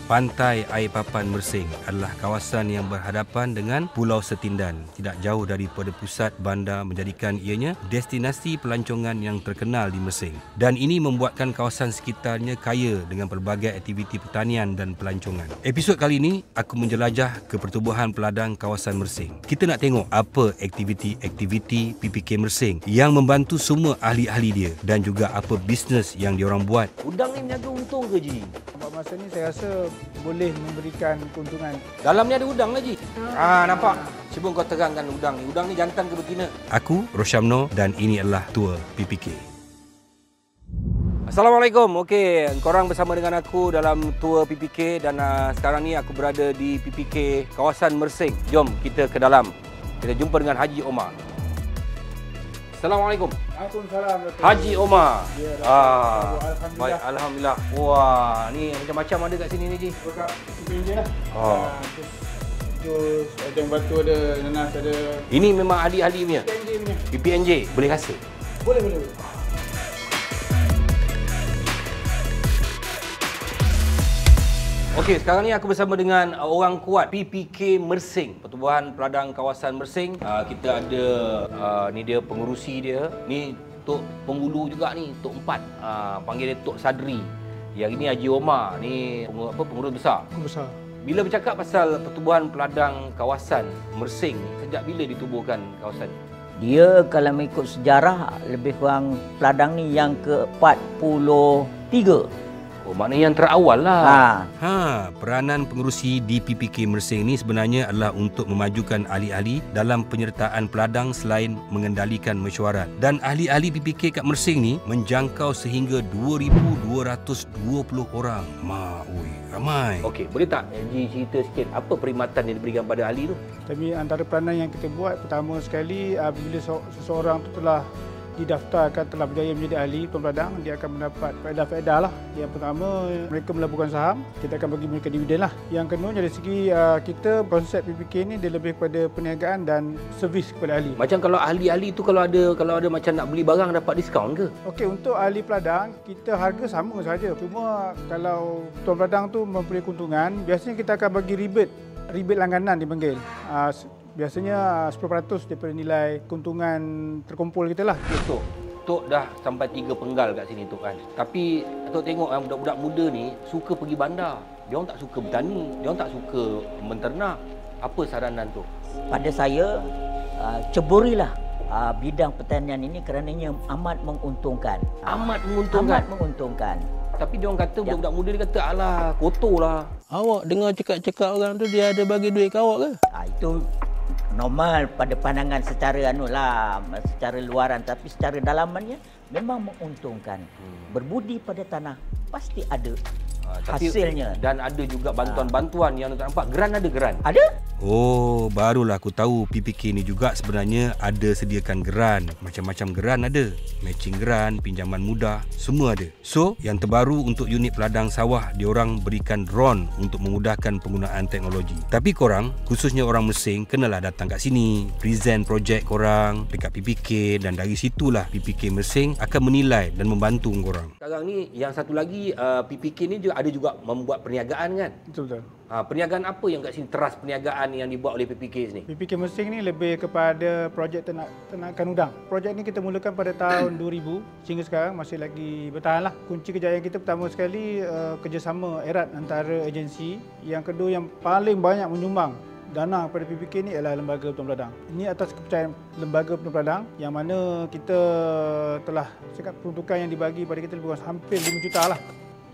Pantai Air Papan Mersing adalah kawasan yang berhadapan dengan Pulau Setindan, tidak jauh daripada pusat bandar, menjadikan ianya destinasi pelancongan yang terkenal di Mersing. Dan ini membuatkan kawasan sekitarnya kaya dengan pelbagai aktiviti pertanian dan pelancongan. Episod kali ini aku menjelajah ke pertubuhan peladang kawasan Mersing. Kita nak tengok apa aktiviti-aktiviti PPK Mersing yang membantu semua ahli-ahli dia dan juga apa bisnes yang diorang buat. Udang ni menjaga untung ke Ji? Masa ni saya rasa boleh memberikan keuntungan. Dalam ni ada udang lagi. Nampak? Cuba kau terangkan udang ni. Udang ni jantan ke betina? Aku Rosyamno dan ini adalah Tour PPK. Assalamualaikum. Okey, korang bersama dengan aku dalam Tour PPK dan sekarang ni aku berada di PPK kawasan Mersing. Jom kita ke dalam. Kita jumpa dengan Haji Omar. Assalamualaikum. Waalaikumsalam. Haji Omar. Ya, Alhamdulillah. Baik, alhamdulillah. Wah, ni macam-macam ada kat sini ni, Ji. Buka pinggir lah. Terus jus, ada yang batu, ada nanas, ada Ini memang ahli-ahli punya. PNJ punya. PPNJ boleh rasa. Boleh. Okey, sekarang ni aku bersama dengan orang kuat PPK Mersing, Pertubuhan Peladang Kawasan Mersing. Kita ada ni dia pengurusi dia. Ni Tok Penghulu juga ni, Tok 4. Panggil dia Tok Sadri. Yang ini Haji Omar, ni pengurus besar. Besar. Bila bercakap pasal Pertubuhan Peladang Kawasan Mersing, sejak bila ditubuhkan kawasan? Dia kalau mengikut sejarah lebih kurang peladang ni yang ke-43. Oh, maknanya yang terawal lah. Peranan pengurusi di PPK Mersing ini sebenarnya adalah untuk memajukan ahli-ahli dalam penyertaan peladang selain mengendalikan mesyuarat. Dan ahli-ahli PPK kat Mersing ni menjangkau sehingga 2,220 orang. Ramai. Okey, boleh tak Haji cerita sikit apa perkhidmatan yang diberikan pada ahli tu? Tapi antara peranan yang kita buat, pertama sekali apabila seseorang tu telah didaftarkan, telah berjaya menjadi ahli peladang, dia akan mendapat faedah-faedah lah. Yang pertama, mereka melaburkan saham, kita akan bagi mereka dividen lah. Yang kedua, dari segi kita, konsep PPK ni dia lebih kepada perniagaan dan servis kepada ahli. Macam kalau ahli-ahli tu kalau ada macam nak beli barang dapat diskaun ke? Okey, untuk ahli peladang, kita harga sama saja. Cuma kalau tuan peladang tu mempunyai keuntungan, biasanya kita akan bagi rebate langganan dipanggil. Biasanya 10% daripada nilai keuntungan terkumpul kita lah. Tok dah sampai 3 penggal kat sini Tok kan. Tapi Tok tengok budak-budak muda ni suka pergi bandar. Dia orang tak suka bertani, dia orang tak suka menternak. Apa saranan Tok? Pada saya, ceburilah bidang pertanian ini kerana ia amat menguntungkan. Amat menguntungkan? Amat menguntungkan. Tapi dia orang kata, budak-budak muda dia kata, alah, kotor lah. Awak dengar cakap-cakap orang tu dia ada bagi duit ke awak ke? Itu normal pada pandangan secara secara luaran, tapi secara dalamannya memang menguntungkan. Berbudi pada tanah pasti ada hasilnya. Dan ada juga bantuan-bantuan yang tak nampak. Geran ada geran? Ada. Oh, barulah aku tahu PPK ni juga sebenarnya ada sediakan geran. Macam-macam geran ada. Matching geran, pinjaman mudah, semua ada. So, yang terbaru untuk unit peladang sawah, diorang berikan drone untuk memudahkan penggunaan teknologi. Tapi korang, khususnya orang Mersing, kenalah datang kat sini, present projek korang dekat PPK, dan dari situlah PPK Mersing akan menilai dan membantu korang. Sekarang ni, yang satu lagi, PPK ni ada juga membuat perniagaan kan? Betul. Perniagaan apa yang kat sini, teras perniagaan yang dibuat oleh PPK sini? PPK Mersing ni lebih kepada projek ternakan udang. Projek ni kita mulakan pada tahun 2000 sehingga sekarang masih lagi bertahan lah. Kunci kejayaan kita pertama sekali kerjasama erat antara agensi. Yang kedua yang paling banyak menyumbang dana kepada PPK ni ialah Lembaga Penuh Peladang. Ini atas kepercayaan Lembaga Penuh Peladang yang mana kita telah cakap peruntukan yang dibagi pada kita lebih kurang hampir 5 juta lah.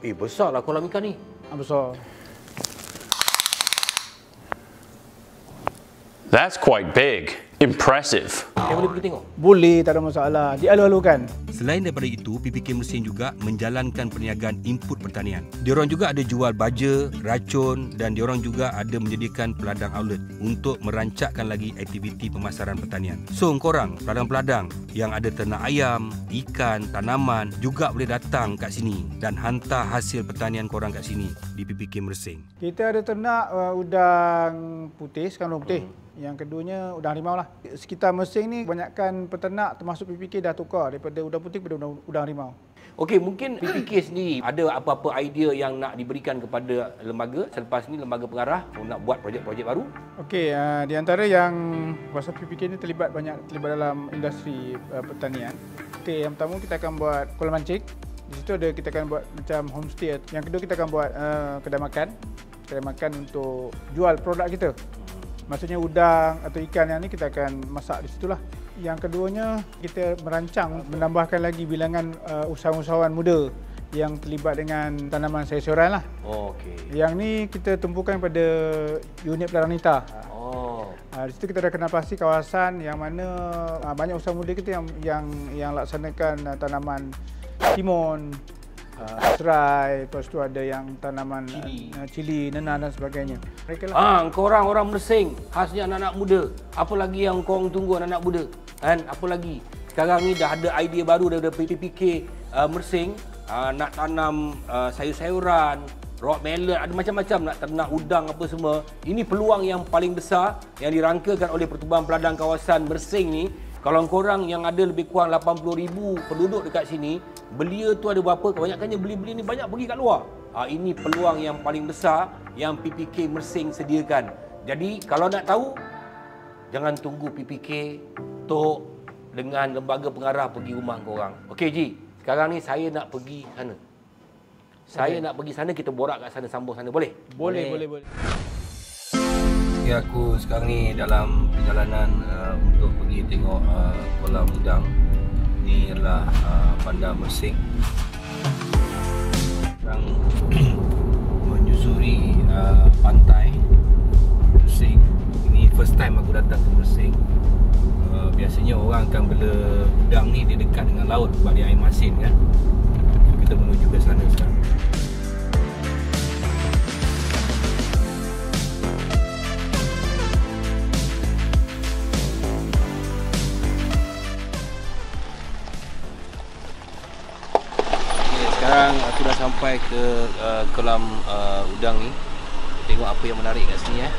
Besar lah kolam ikan ni. Besar. That's quite big. Impressive. Boleh pergi tengok? Boleh, tak ada masalah. Dialu-alukan. Selain daripada itu, PPK Mersing juga menjalankan perniagaan input pertanian. Diorang juga ada jual baja, racun dan diorang juga ada menyediakan peladang outlet untuk merancakkan lagi aktiviti pemasaran pertanian. So, korang, peladang-peladang yang ada ternak ayam, ikan, tanaman juga boleh datang kat sini dan hantar hasil pertanian korang kat sini di PPK Mersing. Kita ada ternak udang putih, sekarang udang putih. Yang keduanya udang harimau lah. Sekitar Mersing ni kebanyakan peternak termasuk PPK dah tukar daripada udang putih kepada udang harimau. Okey, mungkin PPK sendiri ada apa-apa idea yang nak diberikan kepada lembaga selepas ni, lembaga pengarah nak buat projek-projek baru? Okey, di antara yang pasal PPK ni terlibat dalam industri pertanian. Okey, yang pertama kita akan buat kolam mancing. Di situ kita akan buat macam homestay. Yang kedua kita akan buat kedai makan untuk jual produk kita. Maksudnya udang atau ikan yang ni kita akan masak di situlah. Yang keduanya kita merancang menambahkan lagi bilangan usahawan-usahawan muda yang terlibat dengan tanaman sayur-sayuran lah. Oh, okey. Yang ni kita tumpukan pada unit pelayaran wanita. Di situ kita dah kenal pasti kawasan yang mana banyak usaha muda kita yang laksanakan tanaman timun, serai, lepas tu ada yang tanaman cili, nenan dan sebagainya. Mereka lah. Korang orang Mersing, khasnya anak-anak muda. Apa lagi yang korang tunggu anak-anak muda? Kan? Apa lagi? Sekarang ni dah ada idea baru daripada PPK Mersing, nak tanam sayur-sayuran, rock melon, ada macam-macam, nak ternak udang apa semua. Ini peluang yang paling besar yang dirangkakan oleh Pertubuhan Peladang Kawasan Mersing ni. Kalau korang yang ada lebih kurang 80,000 penduduk dekat sini, belia tu ada berapa? Kebanyakannya beli-beli ni banyak pergi kat luar. Ini peluang yang paling besar yang PPK Mersing sediakan. Jadi kalau nak tahu, jangan tunggu PPK, Tok dengan lembaga pengarah pergi rumah korang. Okey Ji, sekarang ni saya nak pergi sana. Saya nak pergi sana, kita borak kat sana, sambung sana. Boleh? Boleh. Ya, aku sekarang ni dalam perjalanan untuk pergi tengok kolam udang. Ini adalah Bandar Mersing. Sekarang menyusuri pantai Mersing. Ini first time aku datang ke Mersing. Biasanya orang akan bela udang ni dia dekat dengan laut sebab dia air masin kan. Kita menuju ke sana sekarang. Sekarang aku dah sampai ke kolam udang ni. Tengok apa yang menarik kat sini .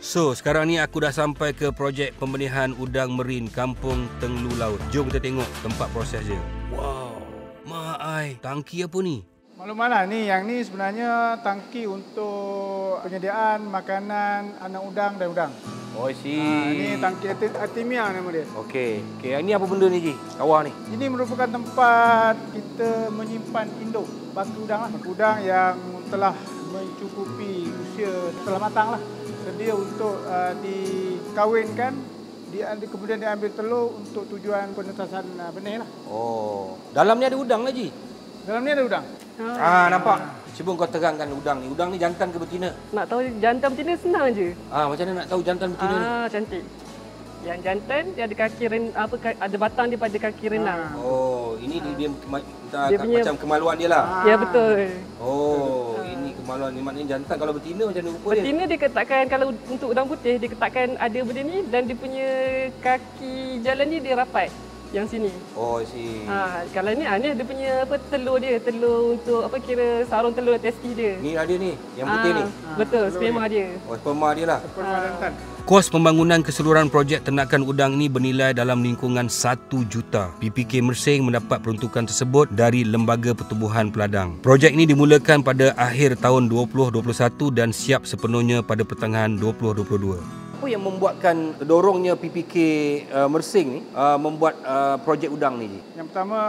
So, sekarang ni aku dah sampai ke projek pembenihan udang merin Kampung Tenglu Laut. Jom kita tengok tempat proses dia. Wow, maai, tangki apa ni? Maklumatlah yang ni sebenarnya tangki untuk penyediaan makanan anak udang dan udang. Oh, si. Ini tangki Artemia nama dia. Okey. Ini apa benda ni, Ji? Kawah ni. Ini merupakan tempat kita menyimpan induk batu udang lah. Batu udang yang telah mencukupi usia telah matang lah. Sedia untuk dikawinkan, kemudian diambil telur untuk tujuan penetasan benih lah. Oh, dalam ni ada udang lah, Ji? Dalam ni ada udang. Nampak? Cuba kau terangkan udang ni. Udang ni jantan ke betina? Nak tahu jantan betina senang je. Macam mana nak tahu jantan betina ni? Cantik. Yang jantan dia ada kaki ada batang dia pada kaki renang. Oh, ini dia punya, macam kemaluan dia lah. Ya, betul. Oh, ini kemaluan ni maknanya jantan. Kalau betina macam mana rupa dia? Betina dia ketatkan, kalau untuk udang putih dia ketatkan ada benda ni dan dia punya kaki jalan ni dia rapat. Yang sini. Oh, si. Kalau ni dia punya telur dia, telur untuk kira sarung telur testi dia. Ni ada ni, yang putih ni. Betul, sperma dia. Oh, sperma dia lah. Sperma jantan. Kos pembangunan keseluruhan projek ternakan udang ini bernilai dalam lingkungan 1 juta. PPK Mersing mendapat peruntukan tersebut dari Lembaga Pertubuhan Peladang. Projek ini dimulakan pada akhir tahun 2021 dan siap sepenuhnya pada pertengahan 2022. Apa yang membuatkan dorongnya PPK Mersing ni membuat projek udang ni? Yang pertama,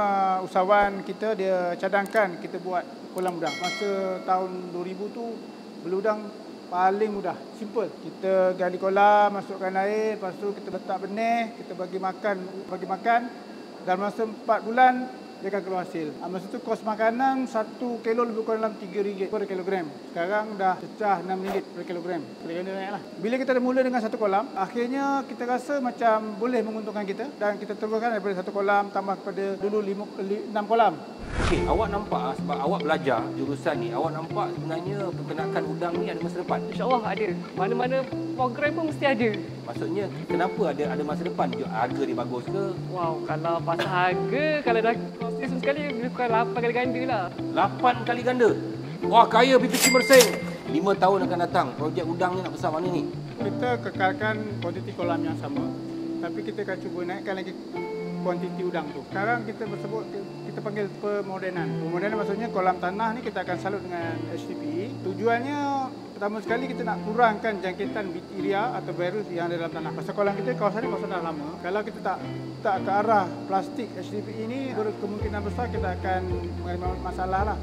usahawan kita dia cadangkan kita buat kolam udang. Masa tahun 2000 tu bela udang paling mudah, simple. Kita gali kolam, masukkan air, lepas tu kita letak benih, kita bagi makan. Dalam masa 4 bulan dia akan keluar hasil. Masa tu kos makanan 1 kilo lebih kurang dalam RM3 per kilogram. Sekarang dah cecah RM6 per kilogram. Kira-kira naiklah. Bila kita dah mula dengan 1 kolam, akhirnya kita rasa macam boleh menguntungkan kita dan kita teruskan daripada 1 kolam tambah kepada dulu 6 kolam. Okey, awak nampak sebab awak belajar jurusan ni, awak nampak sebenarnya peternakan udang ni ada masa depan. InsyaAllah ada. Mana-mana program pun mesti ada. Maksudnya kenapa ada masa depan? Harga dia bagus ke? Wow, kalau pasal harga, kalau dah proses sekali lebih kurang 8 kali ganda lah. 8 kali ganda? Wah, kaya PPK Mersing. 5 tahun akan datang, projek udang ni nak besar mana ni? Kita kekalkan kuantiti kolam yang sama, tapi kita akan cuba naikkan lagi kuantiti udang tu. Sekarang kita panggil pemodenan. Pemodenan maksudnya kolam tanah ni kita akan salut dengan HDPE. Tujuannya pertama sekali kita nak kurangkan jangkitan bakteria atau virus yang ada dalam tanah. Pasal kolam kita kawasan ni kawasan dah lama. Kalau kita tak ke arah plastik HDPE ni, berkemungkinan besar kita akan mengalami masalah lah.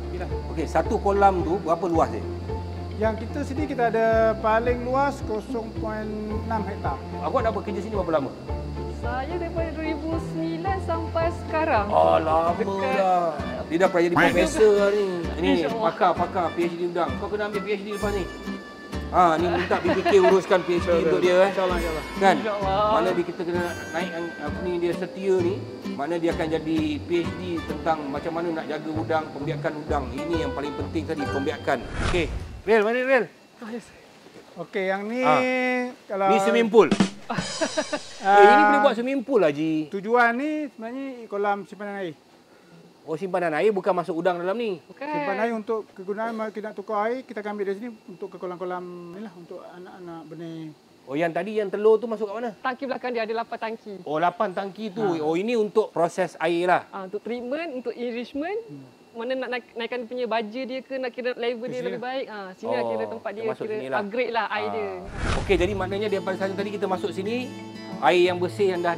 Okey, satu kolam tu berapa luas dia? Yang kita sini kita ada paling luas 0.6 hektar. Awak dah bekerja sini berapa lama? Saya daripada 2009 sampai sekarang. Lama dah. Dia dah pernah jadi profesor ni. Ini pakar PhD udang. Kau kena ambil PhD lepas ni. Ni minta PPK uruskan PhD untuk dia. InsyaAllah. Kan? Mana kita kena naikkan dia setia ni. Mana dia akan jadi PhD tentang macam mana nak jaga udang, pembiakan udang. Ini yang paling penting tadi, pembiakan. Okey. Rel, mana Rel? Okey, yang ni kalau ni swimming pool. Ini boleh buat swimming pool Haji. Tujuan ni sebenarnya kolam simpanan air. Oh, simpanan air bukan masuk udang dalam ni. Bukan. Simpanan air untuk kegunaan kita nak tukar air, kita akan ambil dari sini untuk ke kolam-kolam ni lah untuk anak-anak benih. Oh, yang tadi yang telur tu masuk kat mana? Tangki belakang dia ada 8 tangki. Oh, 8 tangki tu. Oh, ini untuk proses air lah. Untuk treatment, untuk enrichment. Mana nak naikkan punya baja dia ke, nak kira level dia lebih baik. Sini lah kira tempat dia kira upgrade lah air dia. Okey, jadi maknanya daripada sana tadi kita masuk sini, air yang bersih yang dah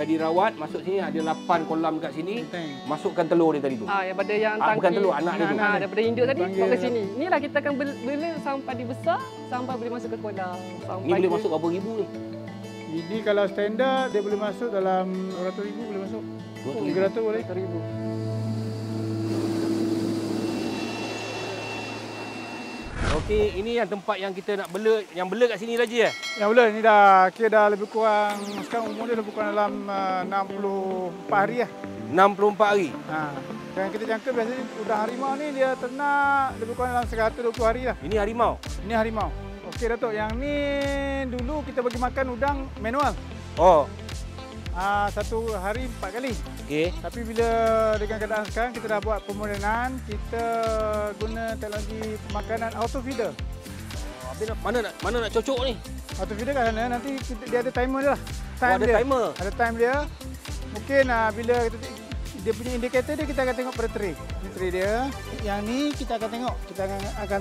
dirawat masuk sini, ada 8 kolam dekat sini. Masukkan telur dia tadi tu. Daripada yang tangki. Bukan telur, anak dia tu. Daripada induk tadi bawa ke sini. Inilah kita akan bela sampai dia besar sampai boleh masuk ke kolam. Ini boleh masuk berapa ribu ni? Ini kalau standard dia boleh masuk dalam 200,000 boleh masuk. 300 boleh. 1,000. Okey, ini yang tempat yang kita nak bela. Yang bela kat sini lagi Yang bela ni dah kira dah lebih kurang, sekarang umur dia lebih kurang dalam 64 hari lah. 64 hari? Dan kita jangka biasanya udang harimau ni dia ternak lebih kurang dalam 120 hari lah. Ini harimau? Ini harimau. Okey Datuk, yang ni dulu kita bagi makan udang manual. Satu hari 4 kali. Okey. Tapi bila dengan keadaan sekarang kita dah buat pemodenan, kita guna teknologi makanan auto feeder. Mana nak cocok ni? Auto feeder kat sana nanti dia ada timer dia lah. Ada timer. Ada time dia. Mungkin bila dia punya indikator dia kita akan tengok pada tray. Ini tray dia. Yang ni kita akan tengok. Kita akan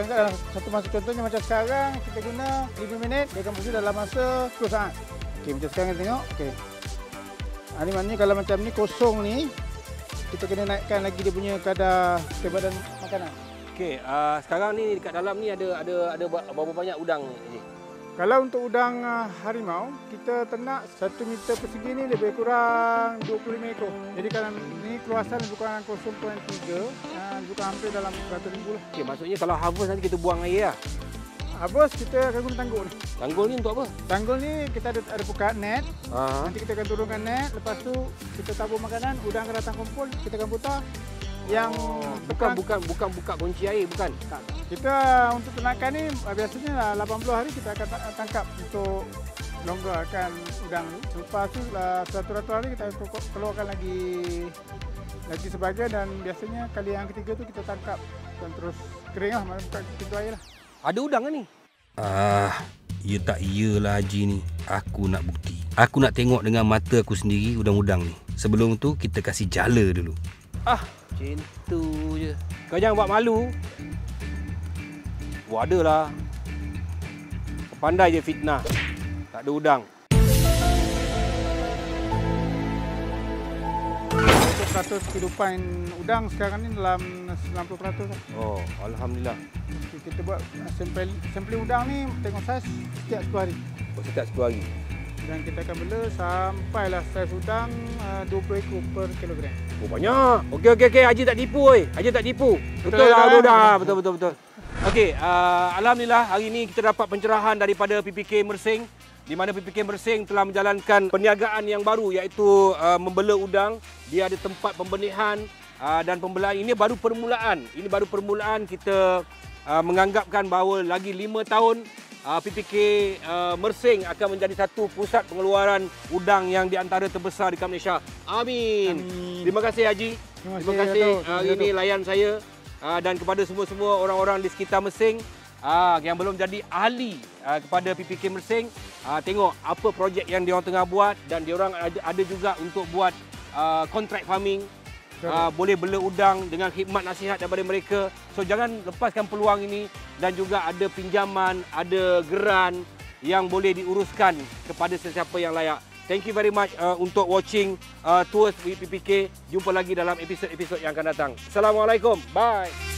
dalam satu masa, contohnya macam sekarang kita guna 5 minit, dia akan berfungsi dalam masa 10 saat. Okey, macam sekarang kita tengok. Okey. Ini maknanya kalau macam ni kosong ni, kita kena naikkan lagi dia punya kadar kebadan makanan. Okey, sekarang ni dekat dalam ni ada berapa banyak udang ni? Kalau untuk udang harimau, kita ternak 1 meter persegi ni lebih kurang 25 ekor. Jadi kalau ni keluasan lebih kurang 0.3, lebih kurang hampir dalam 100,000 lah. Okey, maksudnya kalau harvest nanti kita buang air lah? Harvest kita akan guna tanggul ni. Tanggul ni untuk apa? Tanggul ni kita ada buka net. Nanti kita akan turunkan net. Lepas tu kita tabur makanan, udang akan datang kumpul, kita akan putar. Yang bukan buka kunci air, bukan? Tak. Kita untuk ternakan ni biasanya 80 hari kita akan tangkap untuk longgarkan udang ni. Lepas tu 100 hari kita keluarkan lagi sebagian dan biasanya kali yang ketiga tu kita tangkap dan terus kering lah, buka pintu air lah. Ada udang ke ni? Ya tak iyalah Haji ni. Aku nak bukti. Aku nak tengok dengan mata aku sendiri udang-udang ni. Sebelum tu kita kasih jala dulu. Macam tu je. Kau jangan buat malu. Ada lah. Kau pandai je fitnah. Tak ada udang. 100% kehidupan udang sekarang ni dalam 90%. Oh, alhamdulillah. Kita buat sampling udang ni tengok saiz setiap 10 hari. Setiap 10 hari. Dan kita akan bela sampailah saiz udang 20 ekor per kilogram. Oh, banyak. Okey. Haji tak tipu oi. Haji tak tipu. Betul lah udang. Betul. Okey, alhamdulillah hari ini kita dapat pencerahan daripada PPK Mersing, di mana PPK Mersing telah menjalankan perniagaan yang baru iaitu membela udang. Dia ada tempat pembenihan dan pembelaan. Ini baru permulaan. Kita menganggapkan bahawa lagi 5 tahun PPK Mersing akan menjadi satu pusat pengeluaran udang yang di antara terbesar di Malaysia. Amin. Terima kasih Haji. Terima kasih hari ini layan saya dan kepada semua-semua orang-orang di sekitar Mersing. yang belum jadi ahli kepada PPK Mersing, tengok apa projek yang diorang tengah buat, dan diorang ada juga untuk buat contract farming. Boleh bela udang dengan khidmat nasihat daripada mereka. So jangan lepaskan peluang ini, dan juga ada pinjaman, ada geran yang boleh diuruskan kepada sesiapa yang layak. Thank you very much untuk watching Tours with PPK. Jumpa lagi dalam episod-episod yang akan datang. Assalamualaikum. Bye.